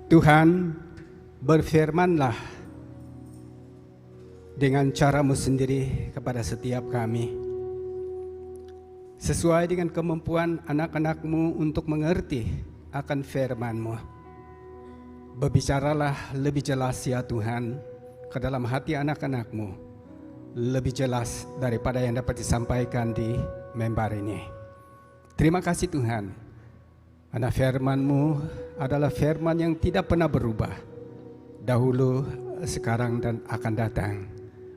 Tuhan, berfirmanlah dengan cara-Mu sendiri kepada setiap kami, sesuai dengan kemampuan anak-anak-Mu untuk mengerti akan firman-Mu. Berbicaralah lebih jelas ya Tuhan, ke dalam hati anak-anak-Mu, lebih jelas daripada yang dapat disampaikan di mimbar ini. Terima kasih Tuhan, karena firman-Mu adalah firman yang tidak pernah berubah. Dahulu, sekarang, dan akan datang,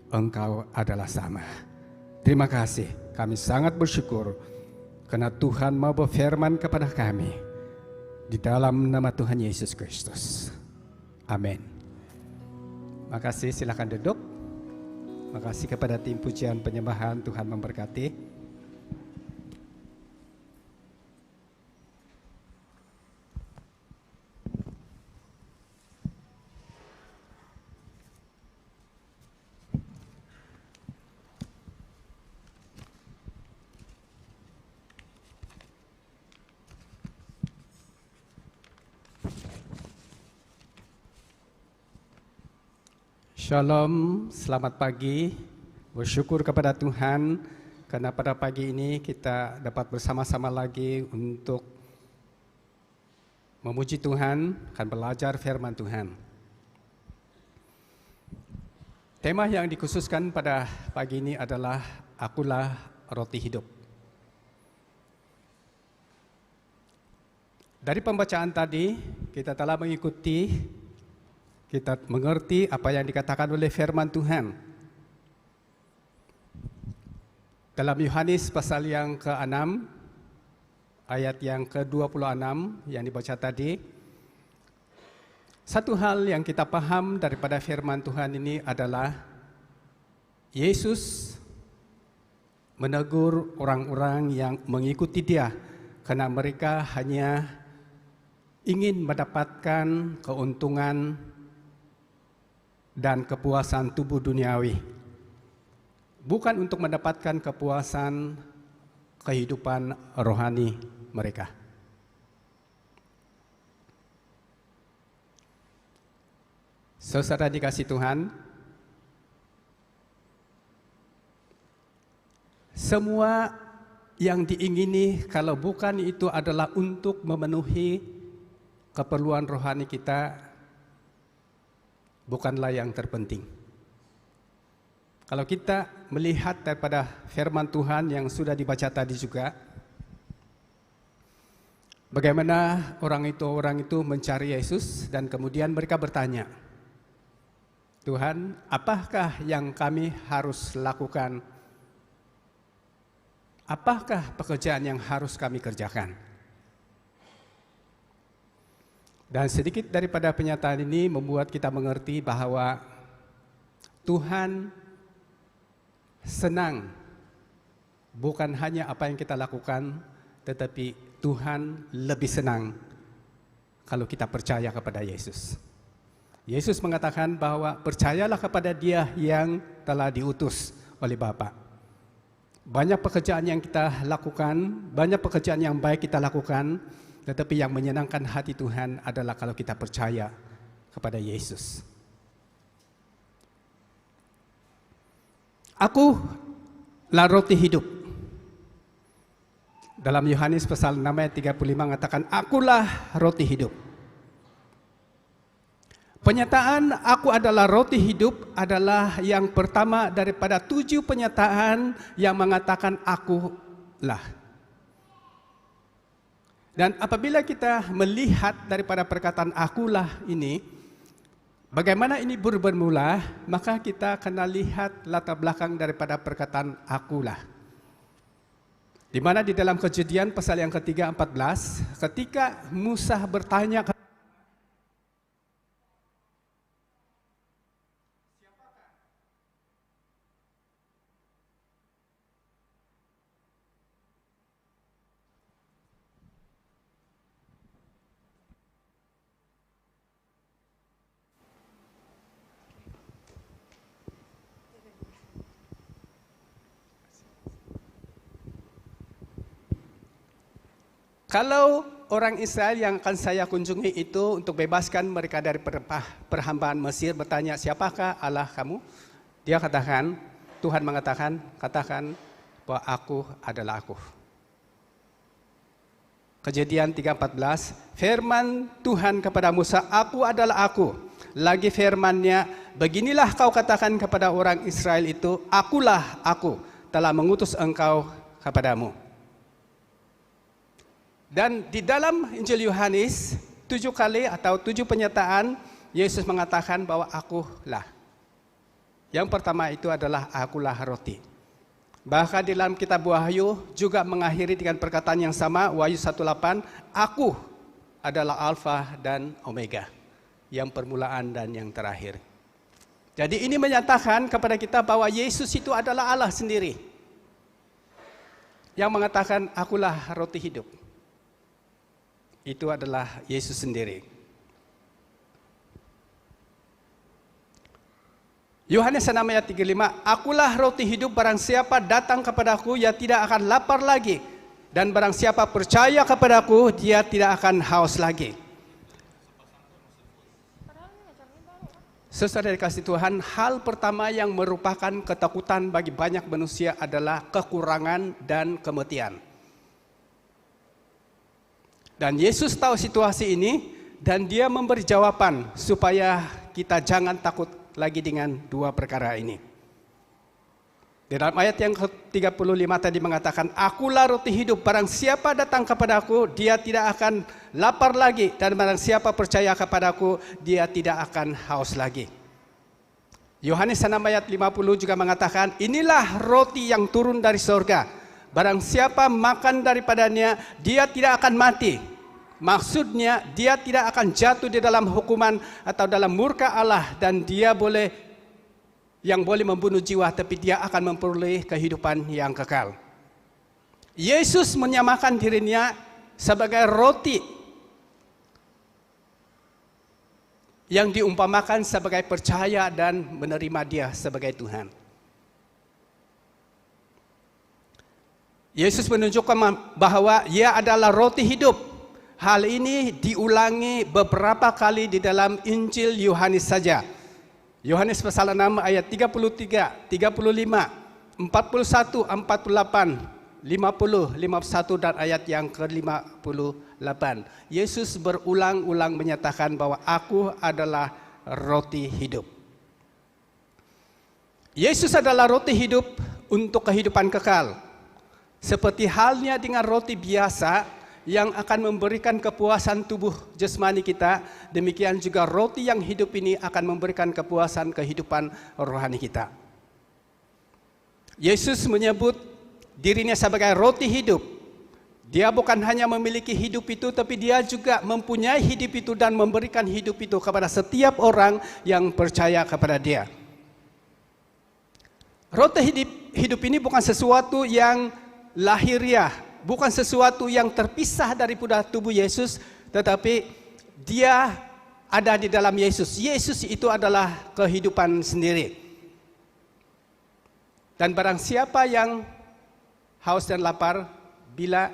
Engkau adalah sama. Terima kasih, kami sangat bersyukur karena Tuhan mau berfirman kepada kami di dalam nama Tuhan Yesus Kristus. Amin. Makasih, silakan duduk. Makasih kepada tim pujian penyembahan, Tuhan memberkati. Shalom, selamat pagi. Bersyukur kepada Tuhan karena pada pagi ini kita dapat bersama-sama lagi untuk memuji Tuhan, akan belajar firman Tuhan. Tema yang dikhususkan pada pagi ini adalah Akulah Roti Hidup. Dari pembacaan tadi kita telah mengikuti, kita mengerti apa yang dikatakan oleh firman Tuhan. Dalam Yohanes pasal yang ke-6, ayat yang ke-26 yang dibaca tadi, satu hal yang kita paham daripada firman Tuhan ini adalah Yesus menegur orang-orang yang mengikuti Dia karena mereka hanya ingin mendapatkan keuntungan dan kepuasan tubuh duniawi, bukan untuk mendapatkan kepuasan kehidupan rohani mereka. Saudara dikasih Tuhan, semua yang diingini kalau bukan itu adalah untuk memenuhi keperluan rohani kita, bukanlah yang terpenting. Kalau kita melihat daripada firman Tuhan yang sudah dibaca tadi juga, bagaimana orang itu mencari Yesus dan kemudian mereka bertanya, Tuhan, apakah yang kami harus lakukan? Apakah pekerjaan yang harus kami kerjakan? Dan sedikit daripada penyataan ini membuat kita mengerti bahwa Tuhan senang bukan hanya apa yang kita lakukan, tetapi Tuhan lebih senang kalau kita percaya kepada Yesus. Yesus mengatakan bahwa percayalah kepada Dia yang telah diutus oleh Bapa. Banyak pekerjaan yang kita lakukan, banyak pekerjaan yang baik kita lakukan, tetapi yang menyenangkan hati Tuhan adalah kalau kita percaya kepada Yesus. Akulah roti hidup. Dalam Yohanes pasal 6 ayat 35 mengatakan, Akulah roti hidup. Penyataan aku adalah roti hidup adalah yang pertama daripada 7 penyataan yang mengatakan akulah. Dan apabila kita melihat daripada perkataan akulah ini, bagaimana ini bermula, maka kita akan lihat latar belakang daripada perkataan akulah. Di mana di dalam Kejadian pasal yang ke-3:14, ketika Musa bertanya kalau orang Israel yang akan saya kunjungi itu untuk bebaskan mereka dari perhambaan Mesir bertanya, siapakah Allah kamu? Dia katakan, Tuhan mengatakan, katakan bahwa aku adalah aku. Kejadian 3:14, firman Tuhan kepada Musa, aku adalah aku. Lagi firman-Nya, beginilah kau katakan kepada orang Israel itu, akulah aku telah mengutus engkau kepadamu. Dan di dalam Injil Yohanes 7 kali atau 7 penyataan Yesus mengatakan bahwa akulah. Yang pertama itu adalah akulah roti. Bahkan di dalam kitab Wahyu juga mengakhiri dengan perkataan yang sama, Wahyu 1:8, aku adalah Alfa dan Omega, yang permulaan dan yang terakhir. Jadi ini menyatakan kepada kita bahwa Yesus itu adalah Allah sendiri, yang mengatakan akulah roti hidup. Itu adalah Yesus sendiri. Yohanes 6 ayat 35, akulah roti hidup, barang siapa datang kepadaku, ia tidak akan lapar lagi. Dan barang siapa percaya kepadaku, dia tidak akan haus lagi. Saudara dikasihi Tuhan, hal pertama yang merupakan ketakutan bagi banyak manusia adalah kekurangan dan kematian. Dan Yesus tahu situasi ini dan dia memberi jawaban supaya kita jangan takut lagi dengan dua perkara ini. Di dalam ayat yang ke-35 tadi mengatakan, akulah roti hidup, barang siapa datang kepadaku, dia tidak akan lapar lagi, dan barang siapa percaya kepadaku, dia tidak akan haus lagi. Yohanes 6 ayat 50 juga mengatakan, inilah roti yang turun dari sorga, barang siapa makan daripadanya, dia tidak akan mati. Maksudnya dia tidak akan jatuh di dalam hukuman atau dalam murka Allah, dan dia boleh membunuh jiwa, tapi dia akan memperoleh kehidupan yang kekal. Yesus menyamakan dirinya sebagai roti yang diumpamakan sebagai percaya dan menerima dia sebagai Tuhan. Yesus menunjukkan bahwa ia adalah roti hidup. Hal ini diulangi beberapa kali di dalam Injil Yohanes saja. Yohanes pasal 6 ayat 33, 35, 41, 48, 50, 51 dan ayat yang ke-58. Yesus berulang-ulang menyatakan bahwa aku adalah roti hidup. Yesus adalah roti hidup untuk kehidupan kekal. Seperti halnya dengan roti biasa yang akan memberikan kepuasan tubuh jasmani kita, demikian juga roti yang hidup ini akan memberikan kepuasan kehidupan rohani kita. Yesus menyebut dirinya sebagai roti hidup. Dia bukan hanya memiliki hidup itu, tapi dia juga mempunyai hidup itu dan memberikan hidup itu kepada setiap orang yang percaya kepada dia. Roti hidup ini bukan sesuatu yang lahiriah, bukan sesuatu yang terpisah daripada tubuh Yesus, tetapi dia ada di dalam Yesus. Yesus itu adalah kehidupan sendiri. Dan barang siapa yang haus dan lapar, bila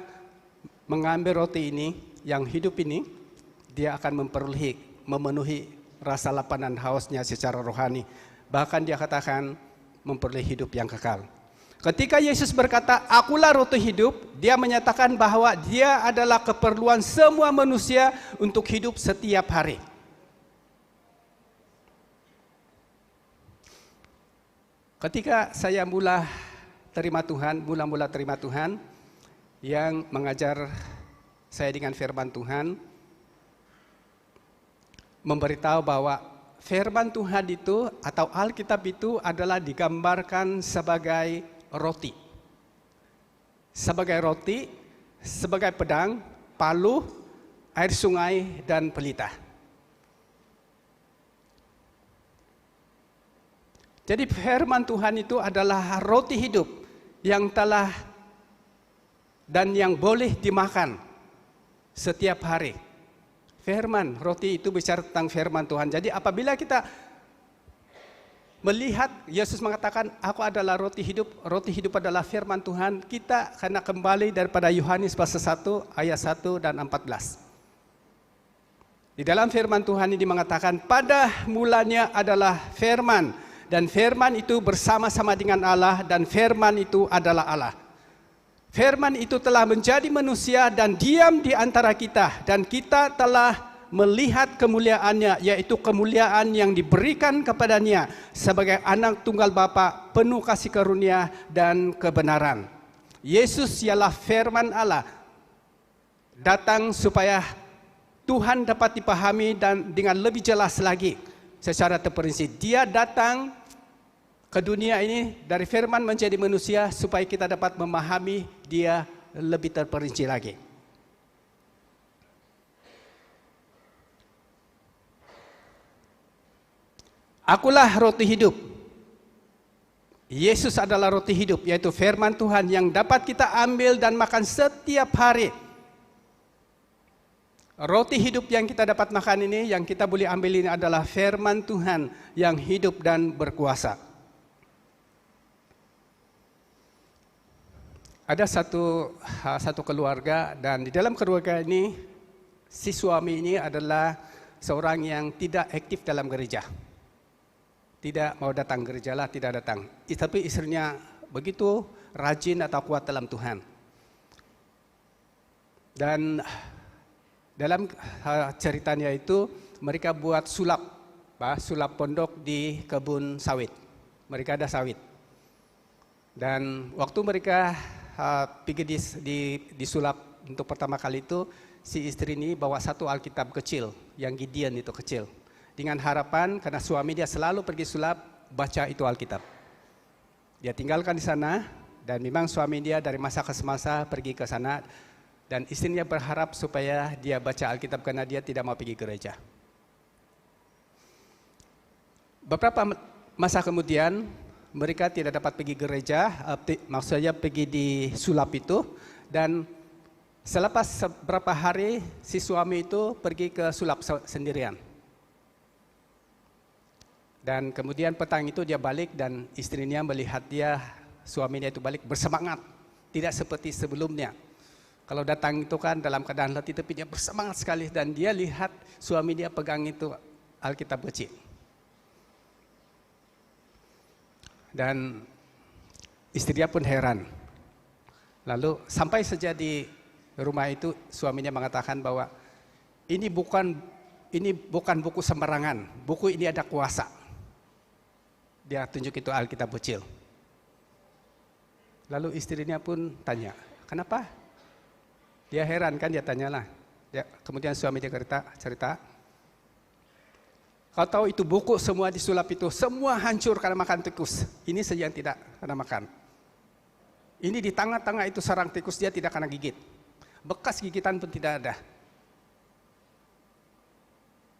mengambil roti ini, yang hidup ini, dia akan memenuhi rasa lapar dan hausnya secara rohani. Bahkan dia katakan memperoleh hidup yang kekal. Ketika Yesus berkata, akulah roti hidup, dia menyatakan bahwa dia adalah keperluan semua manusia untuk hidup setiap hari. Ketika saya mula terima Tuhan, yang mengajar saya dengan firman Tuhan, memberitahu bahwa firman Tuhan itu atau Alkitab itu adalah digambarkan sebagai roti. Sebagai roti, sebagai pedang, palu, air sungai, dan pelita. Jadi firman Tuhan itu adalah roti hidup yang telah dan yang boleh dimakan setiap hari. Firman, roti itu bicara tentang firman Tuhan. Jadi apabila kita melihat Yesus mengatakan, aku adalah roti hidup adalah firman Tuhan, kita kena kembali daripada Yohanes pasal 1 ayat 1 dan 14. Di dalam firman Tuhan ini mengatakan, pada mulanya adalah firman, dan firman itu bersama-sama dengan Allah, dan firman itu adalah Allah. Firman itu telah menjadi manusia dan diam di antara kita, dan kita telah melihat kemuliaannya, yaitu kemuliaan yang diberikan kepadanya sebagai anak tunggal Bapa, penuh kasih karunia dan kebenaran. Yesus ialah firman Allah, datang supaya Tuhan dapat dipahami dan dengan lebih jelas lagi secara terperinci. Dia datang ke dunia ini dari firman menjadi manusia supaya kita dapat memahami dia lebih terperinci lagi. Akulah roti hidup. Yesus adalah roti hidup, yaitu firman Tuhan yang dapat kita ambil dan makan setiap hari. Roti hidup yang kita dapat makan ini, yang kita boleh ambil ini adalah firman Tuhan yang hidup dan berkuasa. Ada satu keluarga, dan di dalam keluarga ini, si suami ini adalah seorang yang tidak aktif dalam gereja. Tidak mau datang gereja lah, tidak datang. Tapi istrinya begitu rajin atau kuat dalam Tuhan. Dan dalam ceritanya itu mereka buat sulap pondok di kebun sawit. Mereka ada sawit. Dan waktu mereka pergi di sulap untuk pertama kali itu, si istri ini bawa satu Alkitab kecil, yang Gideon itu kecil. Dengan harapan, karena suami dia selalu pergi sulap, baca itu Alkitab. Dia tinggalkan di sana, dan memang suami dia dari masa ke masa pergi ke sana, dan istrinya berharap supaya dia baca Alkitab karena dia tidak mau pergi gereja. Beberapa masa kemudian, mereka tidak dapat pergi gereja, maksudnya pergi di sulap itu, dan selepas beberapa hari, si suami itu pergi ke sulap sendirian. Dan kemudian petang itu dia balik dan istrinya melihat suaminya itu balik bersemangat. Tidak seperti sebelumnya. Kalau datang itu kan dalam keadaan letih, tapi dia bersemangat sekali. Dan dia lihat suami dia pegang itu Alkitab kecil. Dan istrinya pun heran. Lalu sampai saja di rumah itu suaminya mengatakan bahwa ini bukan buku sembarangan. Buku ini ada kuasa. Dia tunjuk itu Alkitab kecil. Lalu istrinya pun tanya, kenapa? Dia heran kan, dia tanyalah. Kemudian suami dia cerita, kau tahu itu buku semua disulap itu, semua hancur karena makan tikus. Ini saja yang tidak karena makan. Ini di tengah-tengah itu sarang tikus, dia tidak kena gigit. Bekas gigitan pun tidak ada.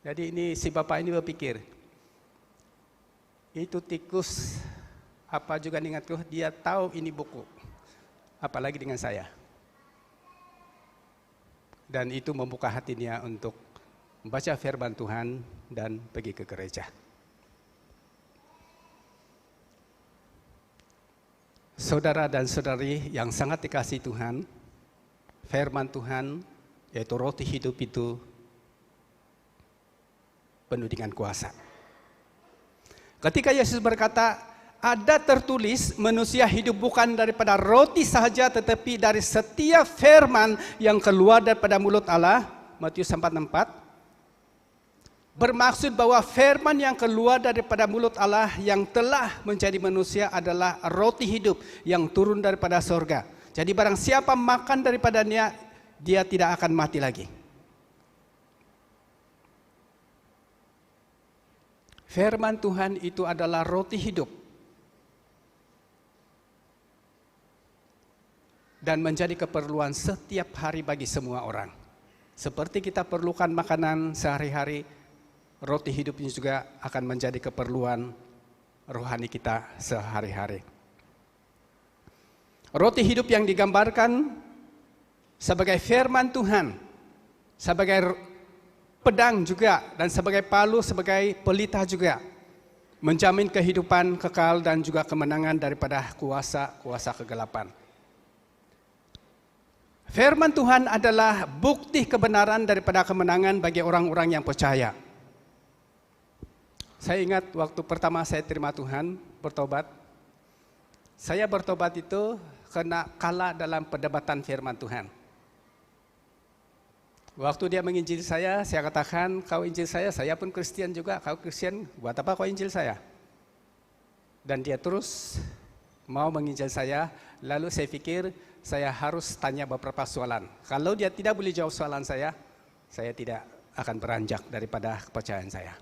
Jadi ini si bapak ini berpikir, itu tikus apa juga ingatku, dia tahu ini buku, apalagi dengan saya. Dan itu membuka hatinya untuk membaca firman Tuhan dan pergi ke gereja. Saudara dan saudari yang sangat dikasihi Tuhan, firman Tuhan yaitu roti hidup itu penuh dengan kuasa. Ketika Yesus berkata, ada tertulis manusia hidup bukan daripada roti sahaja, tetapi dari setiap firman yang keluar daripada mulut Allah, Matius 4:4, bermaksud bahwa firman yang keluar daripada mulut Allah yang telah menjadi manusia adalah roti hidup yang turun daripada sorga. Jadi barang siapa makan daripadanya, dia tidak akan mati lagi. Firman Tuhan itu adalah roti hidup. Dan menjadi keperluan setiap hari bagi semua orang. Seperti kita perlukan makanan sehari-hari, roti hidup ini juga akan menjadi keperluan rohani kita sehari-hari. Roti hidup yang digambarkan sebagai firman Tuhan, sebagai pedang juga, dan sebagai palu, sebagai pelita juga. menjamin kehidupan kekal dan juga kemenangan daripada kuasa-kuasa kegelapan. Firman Tuhan adalah bukti kebenaran daripada kemenangan bagi orang-orang yang percaya. Saya ingat waktu pertama saya terima Tuhan, bertobat. Saya bertobat itu kena kalah dalam perdebatan firman Tuhan. Waktu dia menginjil saya katakan, kau injil saya pun Kristen juga, kau Kristen, buat apa kau injil saya? Dan dia terus mau menginjil saya, lalu saya pikir saya harus tanya beberapa soalan. Kalau dia tidak boleh jawab soalan saya tidak akan beranjak daripada kepercayaan saya.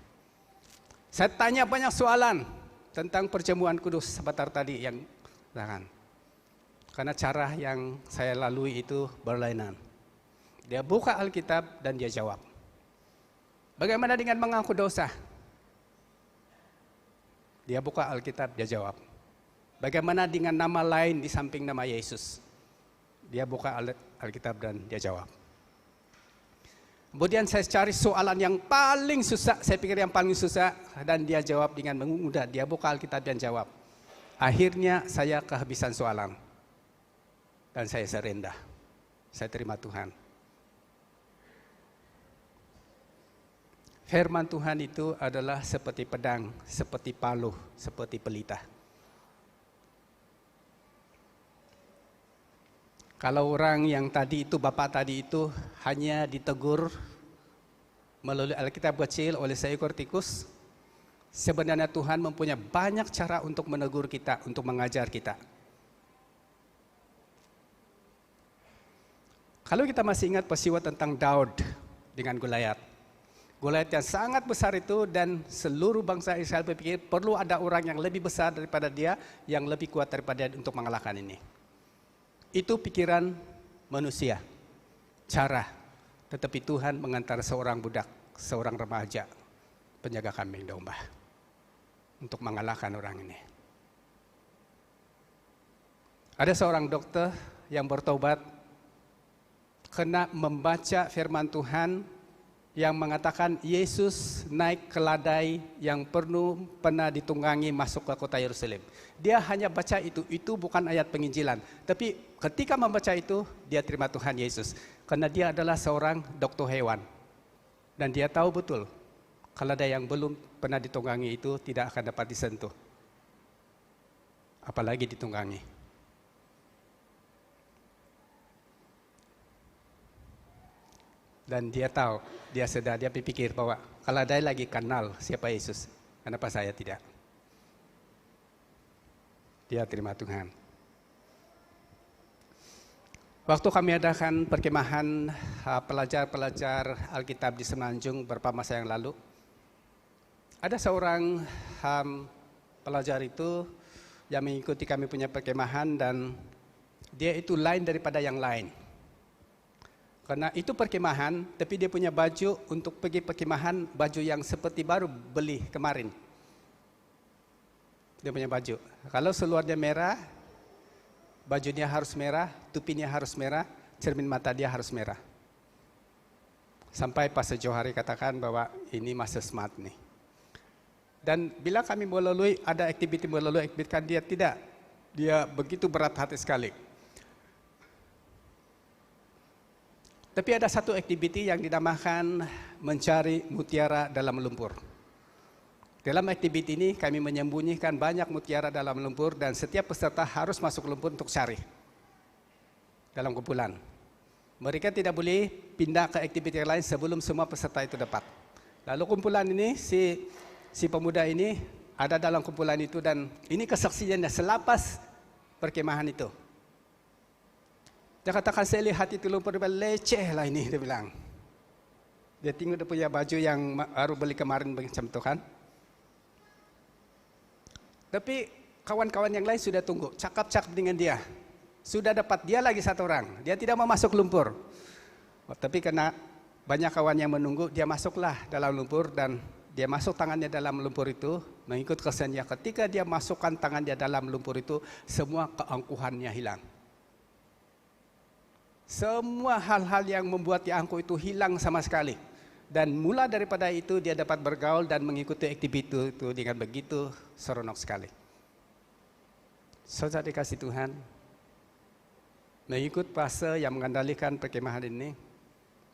Saya tanya banyak soalan tentang perjamuan kudus sebentar tadi yang karena cara yang saya lalui itu berlainan. Dia buka Alkitab dan dia jawab. Bagaimana dengan mengaku dosa? Dia buka Alkitab, dia jawab. Bagaimana dengan nama lain di samping nama Yesus? Dia buka Alkitab dan dia jawab. Kemudian saya cari soalan yang paling susah, saya pikir yang paling susah, dan dia jawab dengan mudah. Dia buka Alkitab dan jawab. Akhirnya saya kehabisan soalan. Dan saya serendah. Saya terima Tuhan. Firman Tuhan itu adalah seperti pedang, seperti palu, seperti pelita. Kalau orang yang tadi itu, bapak tadi itu hanya ditegur melalui Alkitab kecil oleh seekor tikus, sebenarnya Tuhan mempunyai banyak cara untuk menegur kita, untuk mengajar kita. Kalau kita masih ingat peristiwa tentang Daud dengan Goliat. Goliat yang sangat besar itu, dan seluruh bangsa Israel berpikir perlu ada orang yang lebih besar daripada dia, yang lebih kuat daripada dia untuk mengalahkan ini. Itu pikiran manusia, cara. Tetapi Tuhan mengantar seorang budak, seorang remaja, penjaga kambing domba, untuk mengalahkan orang ini. Ada seorang dokter yang bertobat, kena membaca firman Tuhan yang mengatakan Yesus naik keledai yang pernah ditunggangi masuk ke kota Yerusalem. Dia hanya baca itu bukan ayat penginjilan. Tapi ketika membaca itu, dia terima Tuhan Yesus. Karena dia adalah seorang dokter hewan. Dan dia tahu betul, keledai yang belum pernah ditunggangi itu tidak akan dapat disentuh. Apalagi ditunggangi. Dan dia tahu, dia sedar, dia berpikir bahwa keledai lagi kenal siapa Yesus. Kenapa saya tidak? Dia terima Tuhan. Waktu kami adakan perkemahan pelajar-pelajar Alkitab di Semenanjung beberapa masa yang lalu, ada seorang pelajar itu yang mengikuti kami punya perkemahan, dan dia itu lain daripada yang lain. Karena itu perkemahan, tapi dia punya baju untuk pergi perkemahan, baju yang seperti baru beli kemarin. Dia punya baju. Kalau seluarnya merah, bajunya harus merah, tupinya harus merah, cermin mata dia harus merah. Sampai Pastor Johari katakan bahwa ini masa smart nih. Dan bila kami melalui ada aktiviti kan dia tidak. Dia begitu berat hati sekali. Tapi ada satu aktiviti yang dinamakan mencari mutiara dalam lumpur. Dalam aktiviti ini kami menyembunyikan banyak mutiara dalam lumpur, dan setiap peserta harus masuk lumpur untuk cari dalam kumpulan. Mereka tidak boleh pindah ke aktiviti lain sebelum semua peserta itu dapat. Lalu kumpulan ini, si pemuda ini ada dalam kumpulan itu, dan ini kesaksiannya selepas perkemahan itu. Dia katakan, saya lihat itu lumpur, dia bilang, leceh lah ini, dia bilang. Dia tengok dia punya baju yang baru beli kemarin macam itu kan. Tapi kawan-kawan yang lain sudah tunggu, cakap-cakap dengan dia. Sudah dapat dia lagi satu orang, dia tidak mau masuk lumpur. Tapi karena banyak kawan yang menunggu, dia masuklah dalam lumpur, dan dia masuk tangannya dalam lumpur itu, mengikut kesannya. Ketika dia masukkan tangannya dalam lumpur itu, semua keangkuhannya hilang. Semua hal-hal yang membuat dia angkuh itu hilang sama sekali. Dan mula daripada itu dia dapat bergaul dan mengikuti aktivitas itu dengan begitu seronok sekali. Saudara dikasih Tuhan, mengikut fase yang mengendalikan perkemahan ini,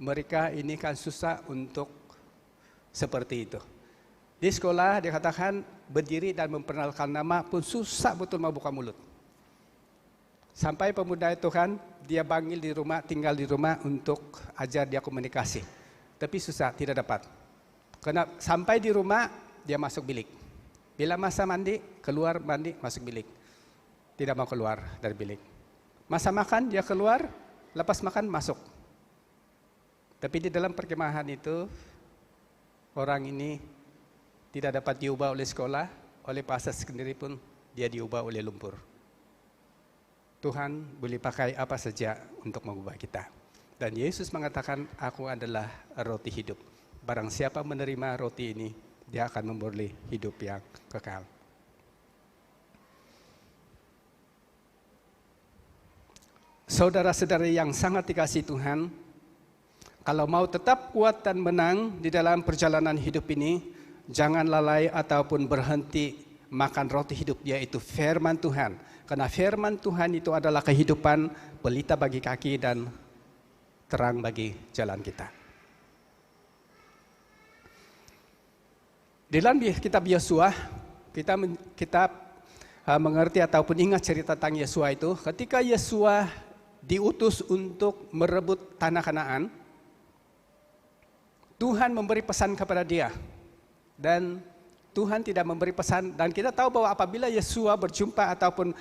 mereka ini kan susah untuk seperti itu. Di sekolah dikatakan berdiri dan memperkenalkan nama pun susah betul mau buka mulut. Sampai pemuda itu kan dia panggil di rumah, tinggal di rumah untuk ajar dia komunikasi. Tapi susah, tidak dapat. Karena sampai di rumah dia masuk bilik. Bila masa mandi, keluar mandi, masuk bilik. Tidak mau keluar dari bilik. Masa makan dia keluar, lepas makan masuk. Tapi di dalam perkemahan itu orang ini tidak dapat diubah oleh sekolah, oleh pastor sendiri pun dia diubah oleh lumpur. Tuhan boleh pakai apa saja untuk mengubah kita. Dan Yesus mengatakan, aku adalah roti hidup. Barang siapa menerima roti ini, dia akan memperoleh hidup yang kekal. Saudara-saudari yang sangat dikasihi Tuhan, kalau mau tetap kuat dan menang di dalam perjalanan hidup ini, jangan lalai ataupun berhenti makan roti hidup, yaitu firman Tuhan. Karena firman Tuhan itu adalah kehidupan, pelita bagi kaki dan terang bagi jalan kita. Di dalam kitab Yosua, kita mengerti ataupun ingat cerita tentang Yosua itu. Ketika Yosua diutus untuk merebut tanah Kanaan, Tuhan memberi pesan kepada dia. Dan Tuhan tidak memberi pesan, dan kita tahu bahwa apabila Yosua berjumpa ataupun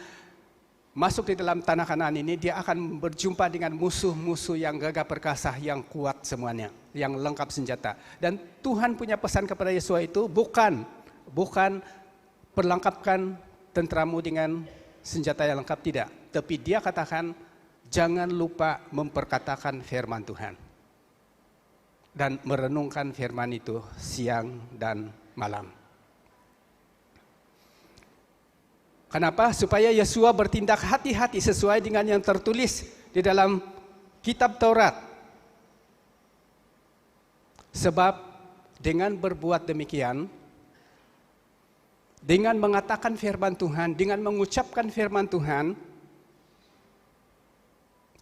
masuk di dalam tanah Kanaan ini, dia akan berjumpa dengan musuh-musuh yang gagah perkasa, yang kuat semuanya, yang lengkap senjata. Dan Tuhan punya pesan kepada Yosua itu bukan perlengkapkan tentaramu dengan senjata yang lengkap, tidak. Tapi dia katakan, jangan lupa memperkatakan firman Tuhan. Dan merenungkan firman itu siang dan malam. Kenapa? Supaya Yosua bertindak hati-hati sesuai dengan yang tertulis di dalam kitab Taurat. Sebab dengan berbuat demikian, dengan mengatakan firman Tuhan, dengan mengucapkan firman Tuhan,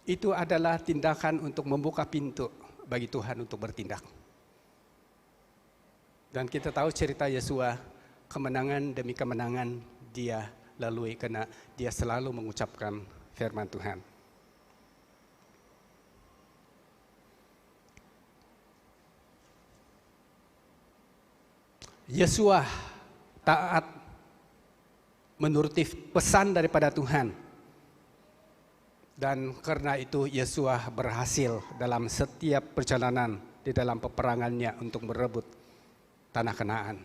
itu adalah tindakan untuk membuka pintu bagi Tuhan untuk bertindak. Dan kita tahu cerita Yosua, kemenangan demi kemenangan dia lalui karena dia selalu mengucapkan firman Tuhan. Yosua taat menuruti pesan daripada Tuhan. Dan karena itu Yosua berhasil dalam setiap perjalanan di dalam peperangannya untuk merebut tanah Kanaan.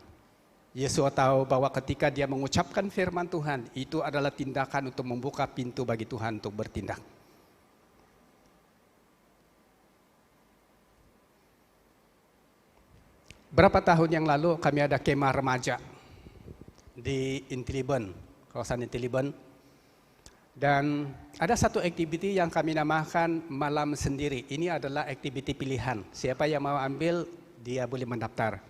Yosua tahu bahwa ketika dia mengucapkan firman Tuhan, itu adalah tindakan untuk membuka pintu bagi Tuhan untuk bertindak. Berapa tahun yang lalu kami ada kemah remaja di Intilibon, kawasan Intilibon. Dan ada satu aktiviti yang kami namakan malam sendiri. Ini adalah aktiviti pilihan. Siapa yang mau ambil, dia boleh mendaftar.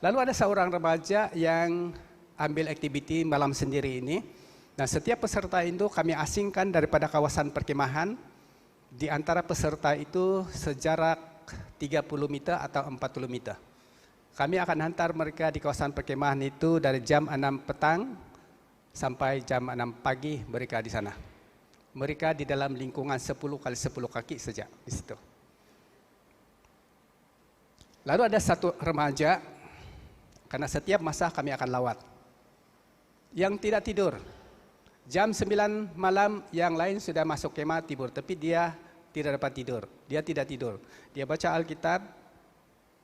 Lalu ada seorang remaja yang ambil aktiviti malam sendiri ini. Nah, setiap peserta itu kami asingkan daripada kawasan perkemahan. Di antara peserta itu sejarak 30 meter atau 40 meter. Kami akan hantar mereka di kawasan perkemahan itu dari jam 6 petang sampai jam 6 pagi mereka di sana. Mereka di dalam lingkungan 10 kali 10 kaki saja di situ. Lalu ada satu remaja, karena setiap masa kami akan lawat, yang tidak tidur. Jam 9 malam yang lain sudah masuk kemah tidur, tapi dia tidak dapat tidur. Dia tidak tidur. Dia baca Alkitab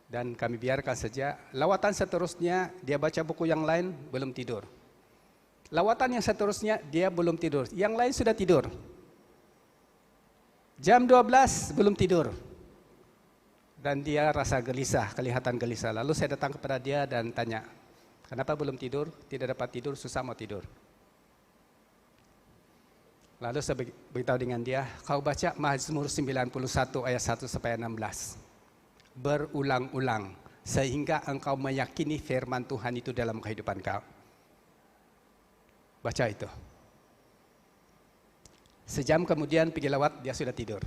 dan kami biarkan saja. Lawatan seterusnya dia baca buku yang lain, belum tidur. Lawatan yang seterusnya dia belum tidur. Yang lain sudah tidur. Jam 12 belum tidur. Dan dia rasa gelisah, kelihatan gelisah. Lalu saya datang kepada dia dan tanya, kenapa belum tidur? Tidak dapat tidur, susah mau tidur. Lalu saya beritahu dengan dia, kau baca Mazmur 91 ayat 1 sampai 16. berulang-ulang sehingga engkau meyakini firman Tuhan itu dalam kehidupan kau. Baca itu. Sejam kemudian pergi lewat, dia sudah tidur.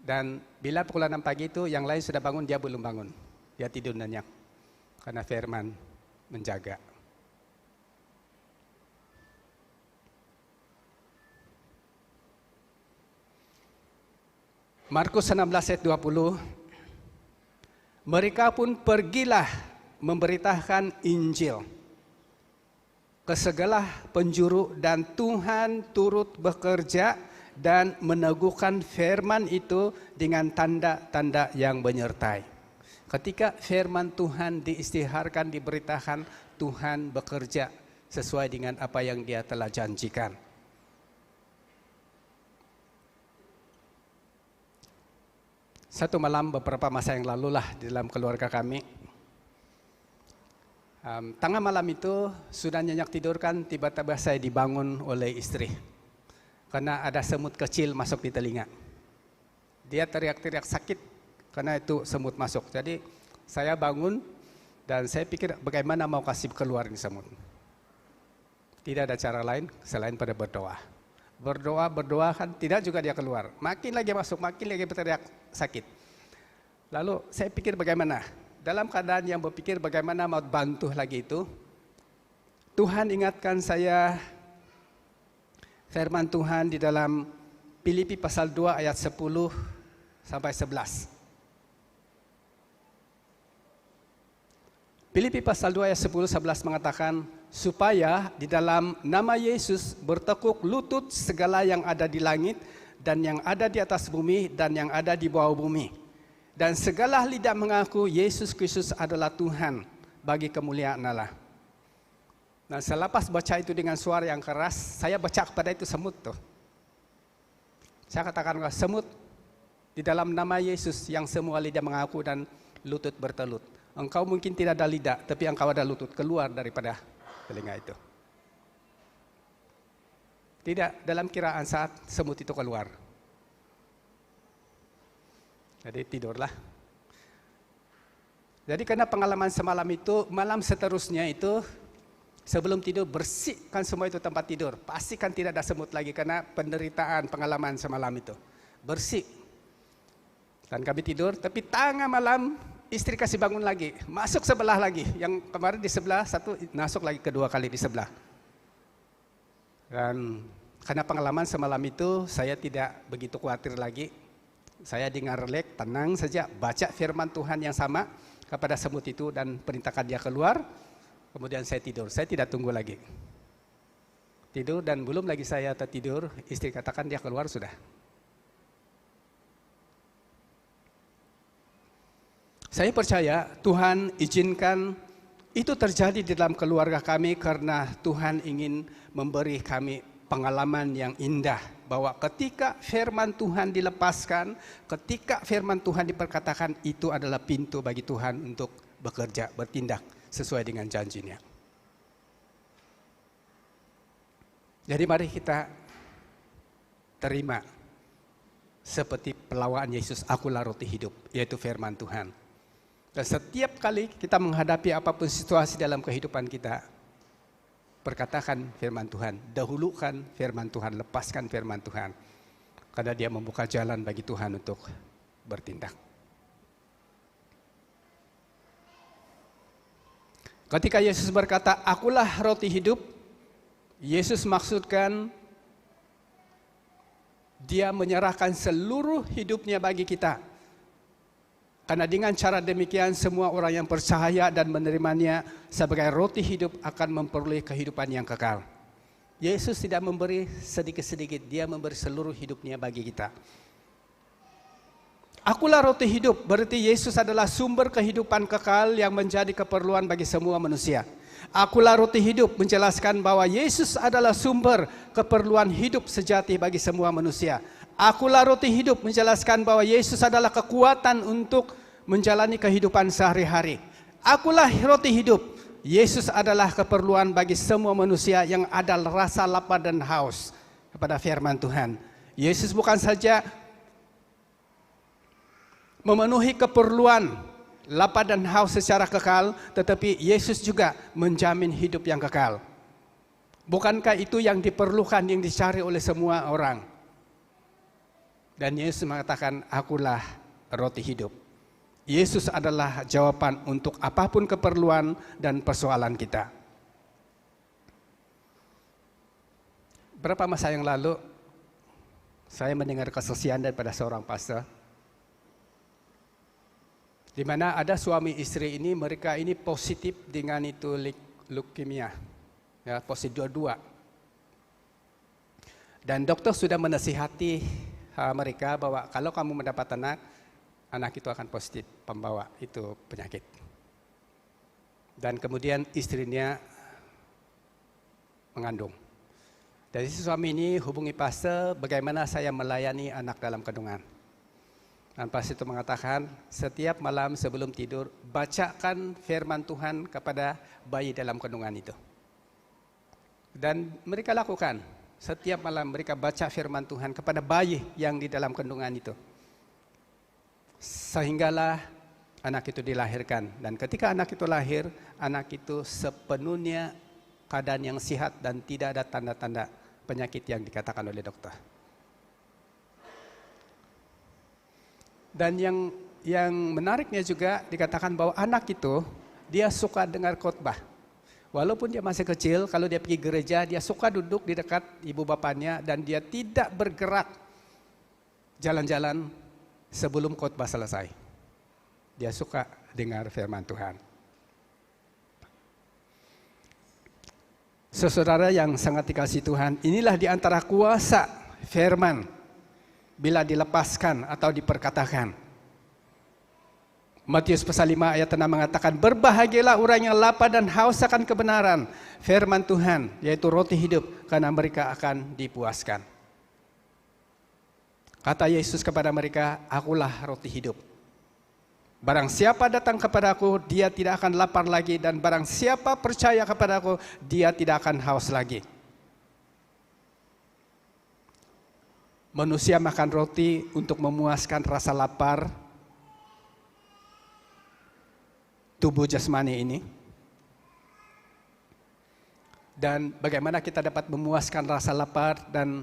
Dan bila pukul 6 pagi itu yang lain sudah bangun, dia belum bangun. Dia tidur nyenyak karena firman menjaga. Markus 16 ayat 20. Mereka pun pergilah memberitakan Injil ke segala penjuru, dan Tuhan turut bekerja dan meneguhkan firman itu dengan tanda-tanda yang menyertai. Ketika firman Tuhan diisytiharkan, diberitakan, Tuhan bekerja sesuai dengan apa yang Dia telah janjikan. Satu malam beberapa masa yang lalu lah di dalam keluarga kami, tengah malam itu sudah nyenyak tidur kan, tiba-tiba saya dibangun oleh istri karena ada semut kecil masuk di telinga. Dia teriak-teriak sakit karena itu semut masuk. Jadi saya bangun dan saya pikir bagaimana mau kasih keluar ini semut. Tidak ada cara lain selain pada berdoa. Berdoa kan tidak juga dia keluar. Makin lagi masuk, makin lagi berteriak sakit. Lalu saya pikir bagaimana? Dalam keadaan yang berpikir bagaimana mau bantu lagi itu, Tuhan ingatkan saya firman Tuhan di dalam Filipi pasal 2 ayat 10 sampai 11. Filipi pasal 2 ayat 10-11 mengatakan, supaya di dalam nama Yesus bertekuk lutut segala yang ada di langit dan yang ada di atas bumi dan yang ada di bawah bumi. Dan segala lidah mengaku Yesus Kristus adalah Tuhan bagi kemuliaan Allah. Nah, selepas baca itu dengan suara yang keras, saya baca kepada itu semut tuh. Saya katakan, semut di dalam nama Yesus yang semua lidah mengaku dan lutut bertelut. Engkau mungkin tidak ada lidah, tapi engkau ada lutut, keluar daripada telinga itu. Tidak dalam kiraan saat semut itu keluar. Jadi tidurlah. Jadi karena pengalaman semalam itu, malam seterusnya itu sebelum tidur bersihkan semua itu tempat tidur. Pastikan tidak ada semut lagi karena penderitaan pengalaman semalam itu. Bersih. Dan kami tidur, tapi tengah malam istri kasih bangun lagi, masuk sebelah lagi. Yang kemarin di sebelah satu, masuk lagi kedua kali di sebelah. Dan karena pengalaman semalam itu saya tidak begitu khawatir lagi. Saya dengar relax, tenang saja, baca firman Tuhan yang sama kepada semut itu dan perintahkan dia keluar. Kemudian saya tidur, saya tidak tunggu lagi. Tidur dan belum lagi saya tertidur, istri katakan dia keluar sudah. Saya percaya Tuhan izinkan itu terjadi di dalam keluarga kami karena Tuhan ingin memberi kami pengalaman yang indah. Bahwa ketika firman Tuhan dilepaskan, ketika firman Tuhan diperkatakan, itu adalah pintu bagi Tuhan untuk bekerja, bertindak sesuai dengan janjinya. Jadi mari kita terima seperti pelawaan Yesus, akulah roti hidup, yaitu firman Tuhan. Dan setiap kali kita menghadapi apapun situasi dalam kehidupan kita, perkatakan firman Tuhan, dahulukan firman Tuhan, lepaskan firman Tuhan. Karena dia membuka jalan bagi Tuhan untuk bertindak. Ketika Yesus berkata, akulah roti hidup, Yesus maksudkan dia menyerahkan seluruh hidupnya bagi kita. Karena dengan cara demikian semua orang yang percaya dan menerimanya sebagai roti hidup akan memperoleh kehidupan yang kekal. Yesus tidak memberi sedikit-sedikit, dia memberi seluruh hidupnya bagi kita. Akulah roti hidup, berarti Yesus adalah sumber kehidupan kekal yang menjadi keperluan bagi semua manusia. Akulah roti hidup menjelaskan bahwa Yesus adalah sumber keperluan hidup sejati bagi semua manusia. Akulah roti hidup menjelaskan bahwa Yesus adalah kekuatan untuk menjalani kehidupan sehari-hari. Akulah roti hidup. Yesus adalah keperluan bagi semua manusia yang ada rasa lapar dan haus kepada firman Tuhan. Yesus bukan saja memenuhi keperluan lapar dan haus secara kekal, tetapi Yesus juga menjamin hidup yang kekal. Bukankah itu yang diperlukan, yang dicari oleh semua orang? Dan Yesus mengatakan, akulah roti hidup. Yesus adalah jawaban untuk apapun keperluan dan persoalan kita. Berapa masa yang lalu, saya mendengar kesaksian daripada seorang pastor, di mana ada suami istri ini, mereka ini positif dengan itu leukemia, ya, positif dua-dua. Dan dokter sudah menasihati mereka bahwa kalau kamu mendapat anak itu akan positif pembawa itu penyakit. Dan kemudian istrinya mengandung. Dari suami ini hubungi pastor, bagaimana saya melayani anak dalam kandungan. Dan pastor itu mengatakan, setiap malam sebelum tidur, bacakan firman Tuhan kepada bayi dalam kandungan itu. Dan mereka lakukan, setiap malam mereka baca firman Tuhan kepada bayi yang di dalam kandungan itu. Sehinggalah anak itu dilahirkan. Dan ketika anak itu lahir, anak itu sepenuhnya keadaan yang sehat dan tidak ada tanda-tanda penyakit yang dikatakan oleh dokter. Dan yang menariknya juga dikatakan bahwa anak itu dia suka dengar khotbah. Walaupun dia masih kecil, kalau dia pergi gereja, dia suka duduk di dekat ibu bapaknya dan dia tidak bergerak jalan-jalan sebelum khotbah selesai. Dia suka dengar firman Tuhan. Saudara yang sangat dikasihi Tuhan, inilah di antara kuasa firman bila dilepaskan atau diperkatakan. Matius pasal 5 ayat 6 mengatakan, berbahagialah orang yang lapar dan haus akan kebenaran, firman Tuhan, yaitu roti hidup, karena mereka akan dipuaskan. Kata Yesus kepada mereka, akulah roti hidup. Barang siapa datang kepadaku, dia tidak akan lapar lagi, dan barang siapa percaya kepadaku, dia tidak akan haus lagi. Manusia makan roti untuk memuaskan rasa lapar tubuh jasmani ini. Dan bagaimana kita dapat memuaskan rasa lapar dan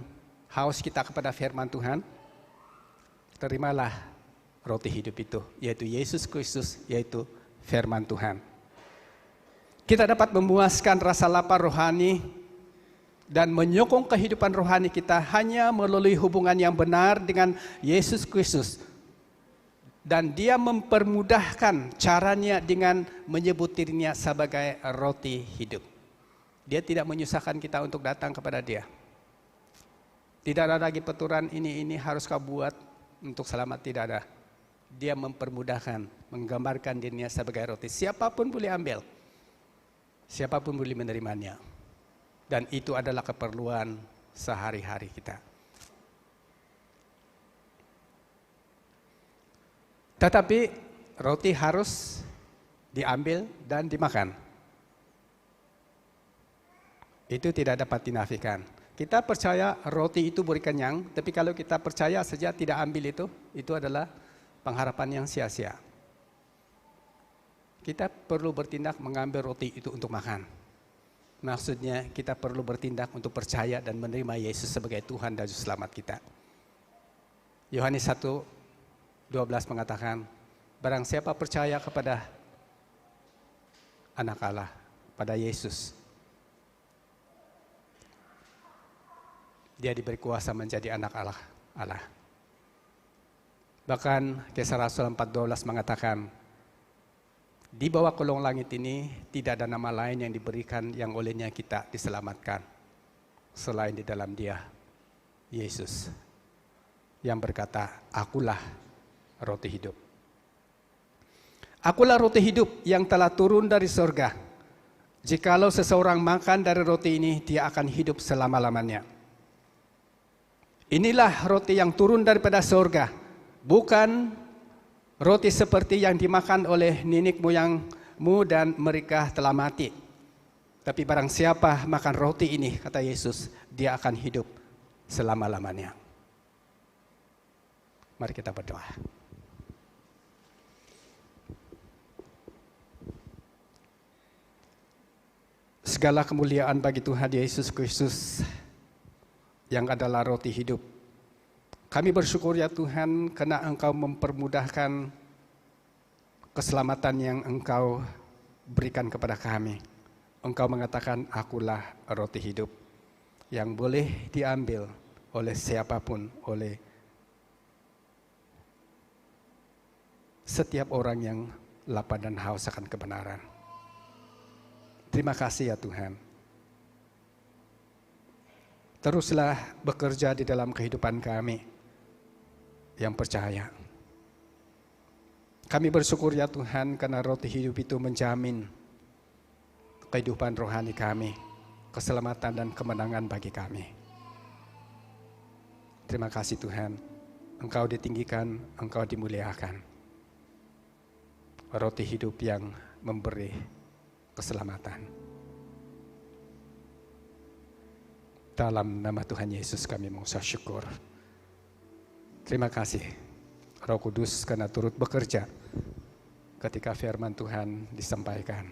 haus kita kepada firman Tuhan? Terimalah roti hidup itu, yaitu Yesus Kristus, yaitu firman Tuhan. Kita dapat memuaskan rasa lapar rohani dan menyokong kehidupan rohani kita hanya melalui hubungan yang benar dengan Yesus Kristus. Dan dia mempermudahkan caranya dengan menyebut dirinya sebagai roti hidup. Dia tidak menyusahkan kita untuk datang kepada dia. Tidak ada lagi peturan ini harus kau buat untuk selamat, tidak ada. Dia mempermudahkan, menggambarkan dirinya sebagai roti. Siapapun boleh ambil, siapapun boleh menerimanya. Dan itu adalah keperluan sehari-hari kita. Tetapi roti harus diambil dan dimakan. Itu tidak dapat dinafikan. Kita percaya roti itu beri kenyang, tapi kalau kita percaya saja tidak ambil itu adalah pengharapan yang sia-sia. Kita perlu bertindak mengambil roti itu untuk makan. Maksudnya kita perlu bertindak untuk percaya dan menerima Yesus sebagai Tuhan dan Juru Selamat kita. Yohanes 1:12 mengatakan, barang siapa percaya kepada Anak Allah, pada Yesus, dia diberi kuasa menjadi anak Allah. Bahkan Kisah Rasul 4:12 mengatakan, di bawah kolong langit ini tidak ada nama lain yang diberikan yang olehnya kita diselamatkan selain di dalam Dia, Yesus, yang berkata, akulah roti hidup. Akulah roti hidup yang telah turun dari surga. Jikalau seseorang makan dari roti ini, dia akan hidup selama-lamanya. Inilah roti yang turun daripada surga, bukan roti seperti yang dimakan oleh nenek moyangmu dan mereka telah mati. Tapi barang siapa makan roti ini, kata Yesus, dia akan hidup selama-lamanya. Mari kita berdoa. Segala kemuliaan bagi Tuhan Yesus Kristus yang adalah roti hidup. Kami bersyukur ya Tuhan karena Engkau mempermudahkan keselamatan yang Engkau berikan kepada kami. Engkau mengatakan, akulah roti hidup yang boleh diambil oleh siapapun, oleh setiap orang yang lapar dan haus akan kebenaran. Terima kasih ya Tuhan. Teruslah bekerja di dalam kehidupan kami yang percaya. Kami bersyukur ya Tuhan karena roti hidup itu menjamin kehidupan rohani kami, keselamatan dan kemenangan bagi kami. Terima kasih Tuhan, Engkau ditinggikan, Engkau dimuliakan. Roti hidup yang memberi keselamatan. Dalam nama Tuhan Yesus kami mengucap syukur. Terima kasih Roh Kudus karena turut bekerja ketika firman Tuhan disampaikan.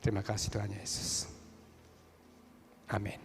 Terima kasih Tuhan Yesus. Amin.